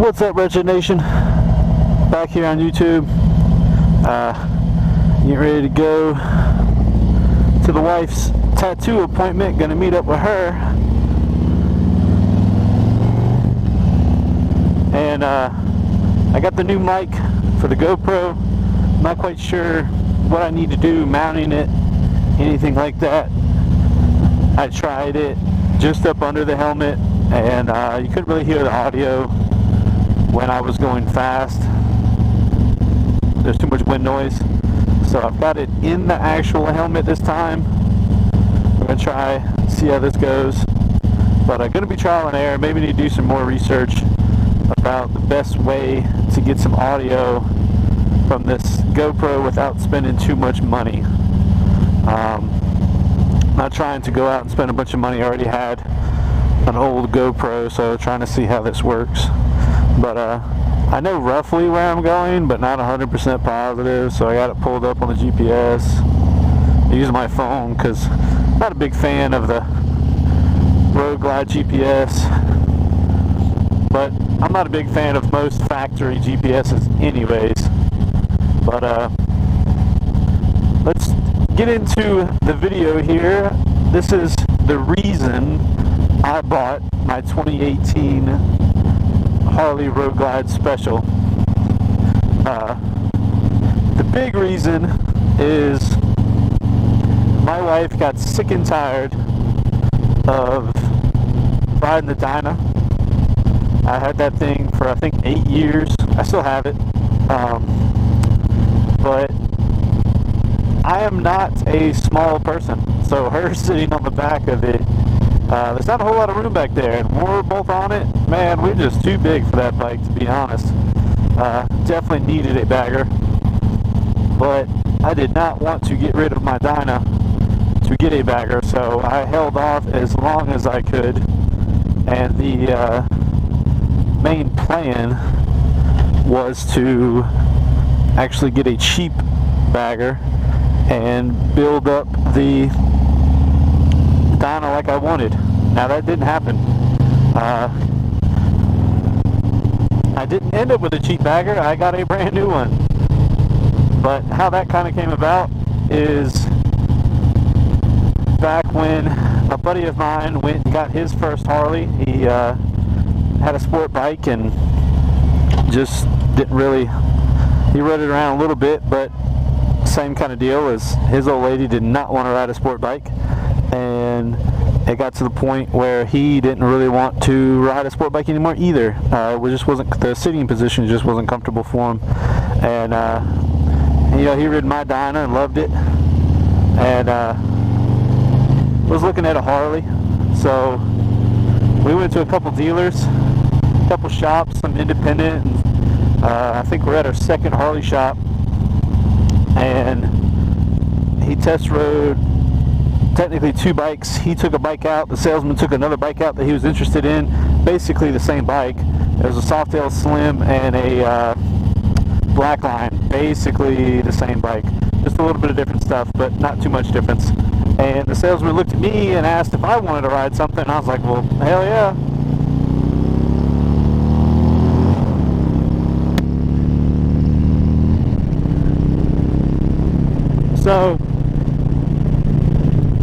What's up, Wretched Nation? Back here on YouTube. Getting ready to go to the wife's tattoo appointment. Gonna meet up with her. And I got the new mic for the GoPro. Not quite sure what I need to do, mounting it, anything like that. I tried it just up under the helmet, and you couldn't really hear the audio when I was going fast. There's too much wind noise. So I've got it in the actual helmet this time. We're going to try, see how this goes. But I'm going to be trial and error. Maybe need to do some more research about the best way to get some audio from this GoPro without spending too much money. Not trying to go out and spend a bunch of money. I already had an old GoPro, so trying to see how this works. But I know roughly where I'm going, but not 100% positive, so I got it pulled up on the GPS. I use my phone because I'm not a big fan of the Roadglide GPS, but I'm not a big fan of most factory GPSs anyways. But let's get into the video here. This is the reason I bought my 2018 Harley Roadglide Special. The big reason is my wife got sick and tired of riding the Dyna. I had that thing for I think 8 years. I still have it. But I am not a small person, so her sitting on the back of it, there's not a whole lot of room back there, and when we're both on it, man, we're just too big for that bike, to be honest. Definitely needed a bagger, but I did not want to get rid of my Dyna to get a bagger, so I held off as long as I could, and the main plan was to actually get a cheap bagger and build up the Dyna like I wanted. Now that didn't happen. I didn't end up with a cheap bagger. I got a brand new one. But how that kind of came about is back when a buddy of mine went and got his first Harley. He had a sport bike and just didn't really, he rode it around a little bit, but same kind of deal as his old lady did not want to ride a sport bike, and it got to the point where he didn't really want to ride a sport bike anymore either. It just wasn't, the sitting position just wasn't comfortable for him, and you know, he rode my Dyna and loved it, and was looking at a Harley. So we went to a couple dealers, a couple shops, some independent, and I think we're at our second Harley shop, and he test rode technically two bikes. He took a bike out, the salesman took another bike out that he was interested in, basically the same bike. It was a Softail Slim and a Blackline, basically the same bike, just a little bit of different stuff, but not too much difference. And the salesman looked at me and asked if I wanted to ride something, and I was like, well, hell yeah. So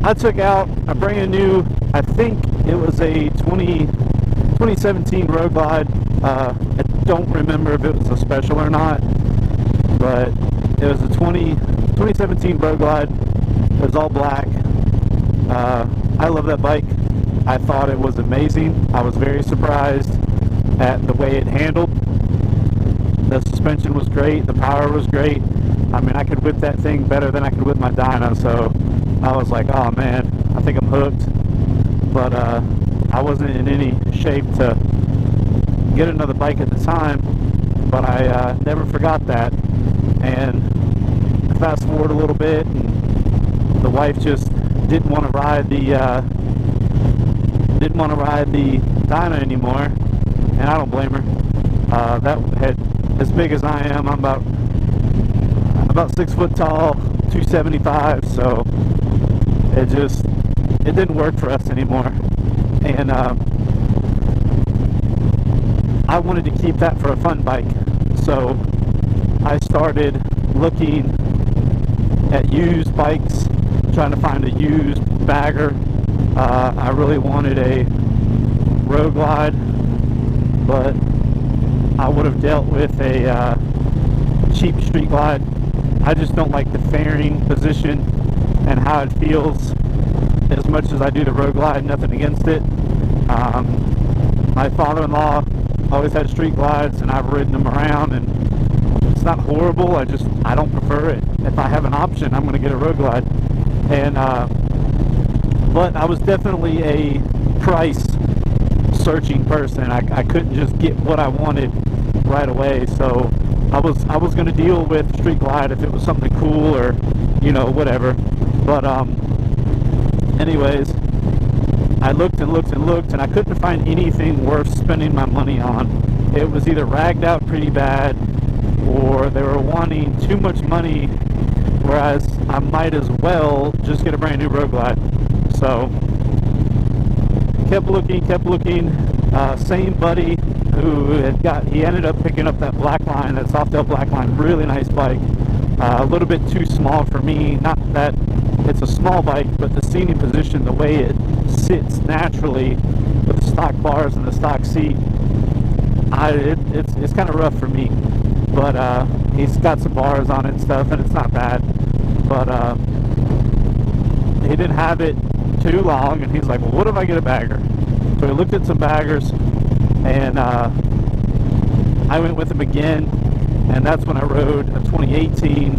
I took out a brand new, I think it was a 2017 Roadglide. I don't remember if it was a special or not, but it was a 2017 Roadglide. It was all black. I love that bike. I thought it was amazing. I was very surprised at the way it handled. The suspension was great. The power was great. I mean, I could whip that thing better than I could whip my Dyna, so I was like, oh man, I think I'm hooked. But I wasn't in any shape to get another bike at the time, but I never forgot that. And fast forward a little bit, and the wife just didn't want to ride the Dyna anymore, and I don't blame her. That head, as big as I am, I'm about 6 foot tall, 275, so it didn't work for us anymore. And I wanted to keep that for a fun bike. So I started looking at used bikes, trying to find a used bagger. I really wanted a Roadglide, but I would have dealt with a cheap street glide. I just don't like the fairing position and how it feels as much as I do the Roadglide. Nothing against it. My father-in-law always had street glides, and I've ridden them around, and it's not horrible. I don't prefer it. If I have an option, I'm going to get a Roadglide. And but I was definitely a price searching person. I couldn't just get what I wanted right away, so I was going to deal with street glide if it was something cool, or whatever. But anyways, I looked and looked and looked, and I couldn't find anything worth spending my money on. It was either ragged out pretty bad, or they were wanting too much money, whereas I might as well just get a brand new Roadglide. So kept looking. Same buddy who he ended up picking up that Blackline, that Softail Blackline, really nice bike. A little bit too small for me. Not that it's a small bike, but the seating position, the way it sits naturally with the stock bars and the stock seat, it's kind of rough for me. But he's got some bars on it and stuff, and it's not bad. But he didn't have it too long, and he's like, well, what if I get a bagger? So we looked at some baggers, and I went with him again, and that's when I rode a 2018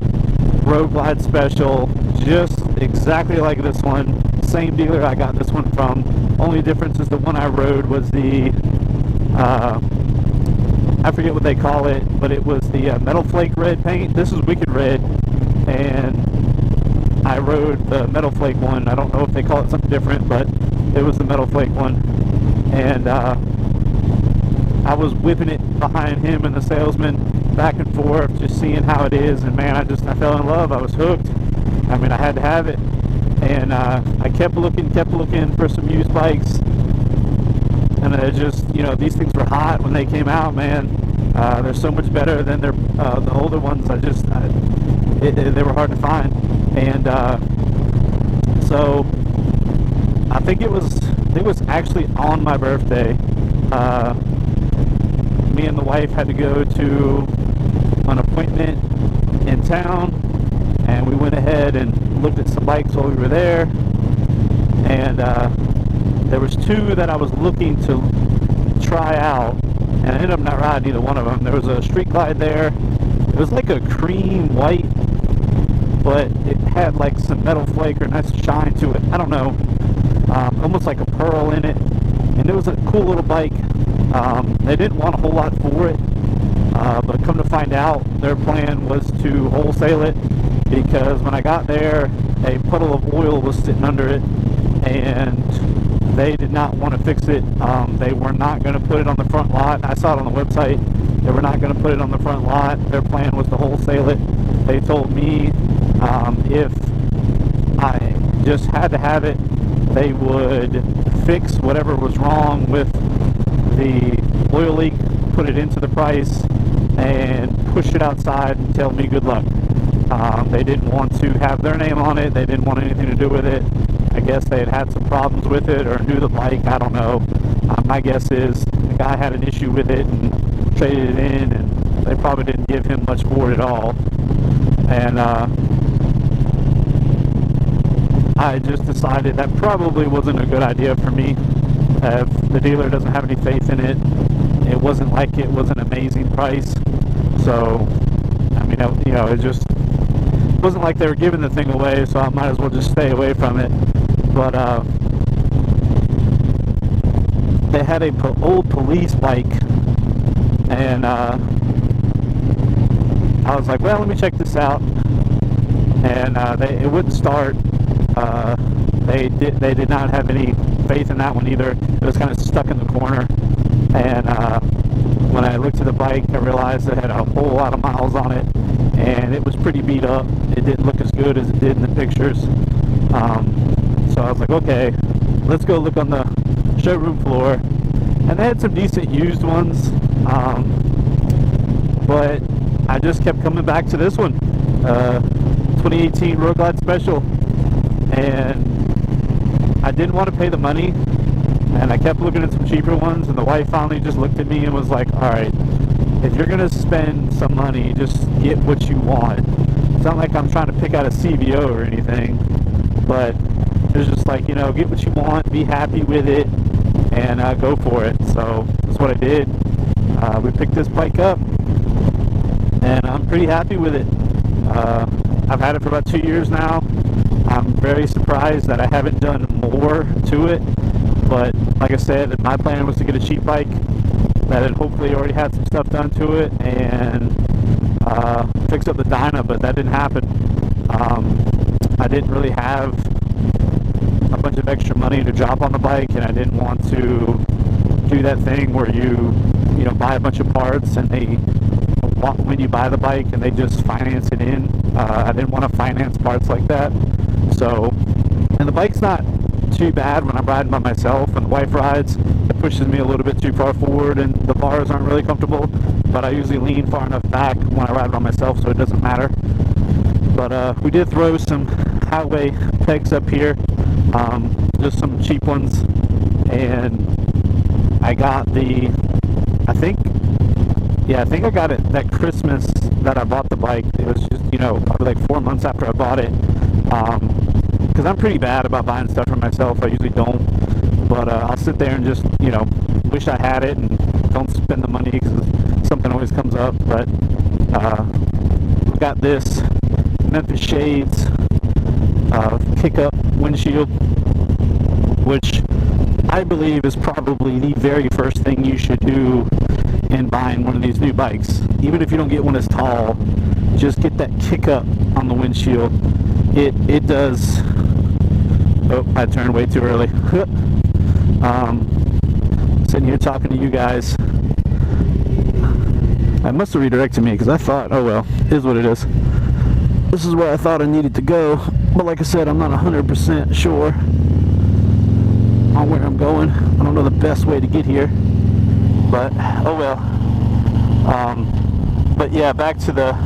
Roadglide Special, just exactly like this one. Same dealer I got this one from. Only difference is the one I rode was the I forget what they call it, but it was the Metal Flake red paint. This is Wicked Red, and I rode the Metal Flake one. I don't know if they call it something different, but it was the Metal Flake one. And I was whipping it behind him and the salesman back and forth, just seeing how it is, and man, I fell in love. I was hooked. I mean, I had to have it. And I kept looking for some used bikes, and it just, these things were hot when they came out, man. They're so much better than the older ones. They were hard to find. And so I think it was actually on my birthday. Me and the wife had to go to an appointment in town, and we went ahead and looked at some bikes while we were there. And there was two that I was looking to try out, and I ended up not riding either one of them. There was a Street Glide there. It was like a cream white, but it had like some metal flake or nice shine to it. I don't know, almost like a pearl in it, and it was a cool little bike. They didn't want a whole lot for it, but come to find out, their plan was to wholesale it, because when I got there, a puddle of oil was sitting under it, and they did not want to fix it. They were not going to put it on the front lot. I saw it on the website. They were not going to put it on the front lot. Their plan was to wholesale it. They told me if I just had to have it, they would fix whatever was wrong with the oil leak, put it into the price, and push it outside and tell me good luck. They didn't want to have their name on it. They didn't want anything to do with it. I guess they had some problems with it, or knew the bike. I don't know. My guess is the guy had an issue with it and traded it in, and they probably didn't give him much for it at all. And I just decided that probably wasn't a good idea for me. If the dealer doesn't have any faith in it, it wasn't like it was an amazing price. So, I mean, it just wasn't like they were giving the thing away, so I might as well just stay away from it. But they had a old police bike, and I was like, well, let me check this out. And it wouldn't start. They did not have any faith in that one either. It was kind of stuck in the corner. And when I looked at the bike, I realized it had a whole lot of miles on it, and it was pretty beat up. It didn't look as good as it did in the pictures. So I was like, okay, let's go look on the showroom floor. and they had some decent used ones, but I just kept coming back to this one, 2018 Roadglide Special, and I didn't want to pay the money, and I kept looking at some cheaper ones, and the wife finally just looked at me and was like, alright, if you're going to spend some money, just get what you want. It's not like I'm trying to pick out a CVO or anything, but it's just like, you know, get what you want, be happy with it, and go for it. So that's what I did. We picked this bike up, and I'm pretty happy with it. I've had it for about 2 years now. I'm very surprised that I haven't done more to it, but like I said, my plan was to get a cheap bike that had hopefully already had some stuff done to it and fix up the dyno, but that didn't happen. I didn't really have a bunch of extra money to drop on the bike, and I didn't want to do that thing where you know, buy a bunch of parts and they, when you buy the bike and they just finance it in. I didn't want to finance parts like that. So, and the bike's not too bad when I'm riding by myself, and the wife rides. It pushes me a little bit too far forward and the bars aren't really comfortable, but I usually lean far enough back when I ride by myself, so it doesn't matter. But we did throw some highway pegs up here, just some cheap ones, and I got I think I got it that Christmas that I bought the bike. It was just, you know, probably like 4 months after I bought it, because I'm pretty bad about buying stuff for myself. I usually don't, but I'll sit there and just, you know, wish I had it and don't spend the money because something always comes up. But we got this Memphis Shades kick-up windshield, which I believe is probably the very first thing you should do in buying one of these new bikes. Even if you don't get one as tall, just get that kick-up on the windshield. It does. Oh, I turned way too early. Sitting here talking to you guys. I must have redirected me because I thought, oh well, is what it is. This is where I thought I needed to go, but like I said, I'm not 100% sure on where I'm going. I don't know the best way to get here, but oh well. But yeah, back to the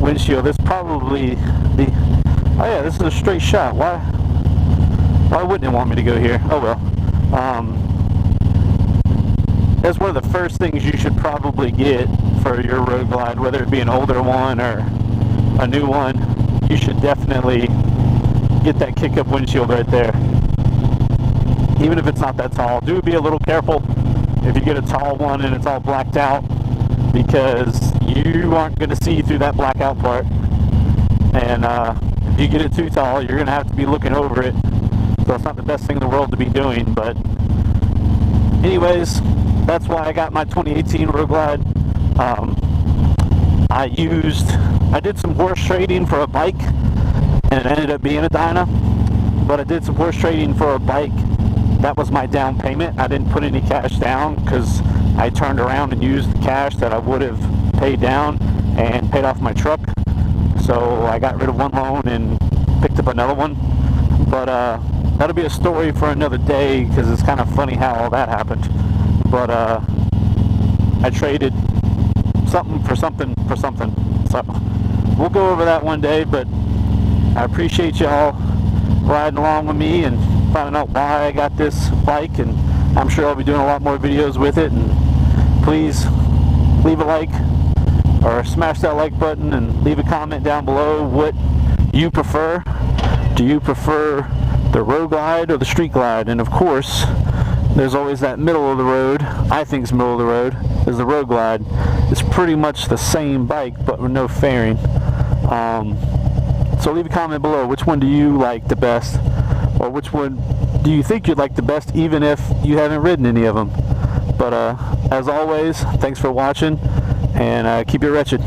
windshield. This probably oh yeah, this is a straight shot. Why wouldn't it want me to go here? Oh well. That's one of the first things you should probably get for your Roadglide, whether it be an older one or a new one. You should definitely get that kick-up windshield right there. Even if it's not that tall, do be a little careful if you get a tall one and it's all blacked out, because you aren't going to see through that blackout part. And if you get it too tall, you're going to have to be looking over it. So it's not the best thing in the world to be doing. But anyways, that's why I got my 2018 Roadglide. I did some horse trading for a bike, and it ended up being a dyno. But I did some horse trading for a bike. That was my down payment. I didn't put any cash down because I turned around and used the cash that I would have paid down and paid off my truck. So I got rid of one loan and picked up another one. But that'll be a story for another day, because it's kind of funny how all that happened. But I traded something for something for something. So we'll go over that one day, but I appreciate y'all riding along with me and finding out why I got this bike, and I'm sure I'll be doing a lot more videos with it. And please leave a like or smash that like button and leave a comment down below what you prefer. Do you prefer the Roadglide or the Street Glide? And of course, there's always that middle of the road. I think it's middle of the road is the Roadglide. It's pretty much the same bike but with no fairing. So leave a comment below, which one do you like the best, or which one do you think you'd like the best, even if you haven't ridden any of them. But as always, thanks for watching, and keep it wretched.